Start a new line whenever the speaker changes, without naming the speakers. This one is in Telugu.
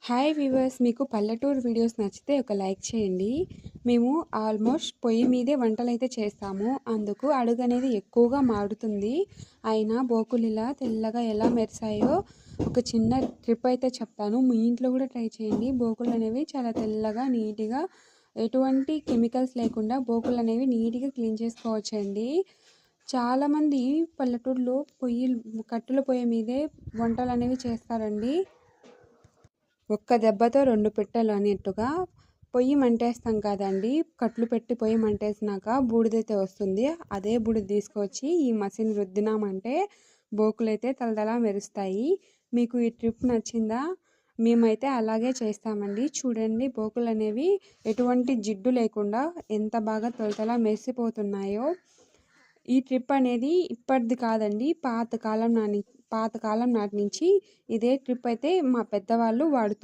హాయ్ వ్యూవర్స్, మీకు పల్లెటూరు వీడియోస్ నచ్చితే ఒక లైక్ చేయండి. మేము ఆల్మోస్ట్ పొయ్యి మీదే వంటలైతే చేస్తాము. అందుకు అడుగు అనేది ఎక్కువగా మాడుతుంది. అయినా బోకులు ఇలా తెల్లగా ఎలా మెరిసాయో ఒక చిన్న ట్రిప్ అయితే చెప్తాను. మీ ఇంట్లో కూడా ట్రై చేయండి. బోకులు అనేవి చాలా తెల్లగా నీట్గా ఎటువంటి కెమికల్స్ లేకుండా బోకులు అనేవి నీట్గా క్లీన్ చేసుకోవచ్చండి. చాలామంది పల్లెటూరులో కట్టెల పొయ్యి మీదే వంటలు అనేవి చేస్తారండి. ఒక్క దెబ్బతో 2 పిట్టలు అన్నట్టుగా పొయ్యి మంటేస్తాం కదండి. కట్లు పెట్టి పొయ్యి మంటేసినాక బూడిదైతే వస్తుంది. అదే బూడిద తీసుకొచ్చి ఈ మసిని రుద్దినామంటే బోకులైతే తలతలా మెరుస్తాయి. మీకు ఈ ట్రిప్ నచ్చిందా? మేమైతే అలాగే చేస్తామండి. చూడండి, బోకులు అనేవి ఎటువంటి జిడ్డు లేకుండా ఎంత బాగా తలతలా మెరిసిపోతున్నాయో. ఈ ట్రిప్ అనేది ఇప్పటిది కాదండి, పాతకాలం నాటి నుంచి ఇదే ట్రిప్ అయితే మా పెద్దవాళ్ళు వాడుతూ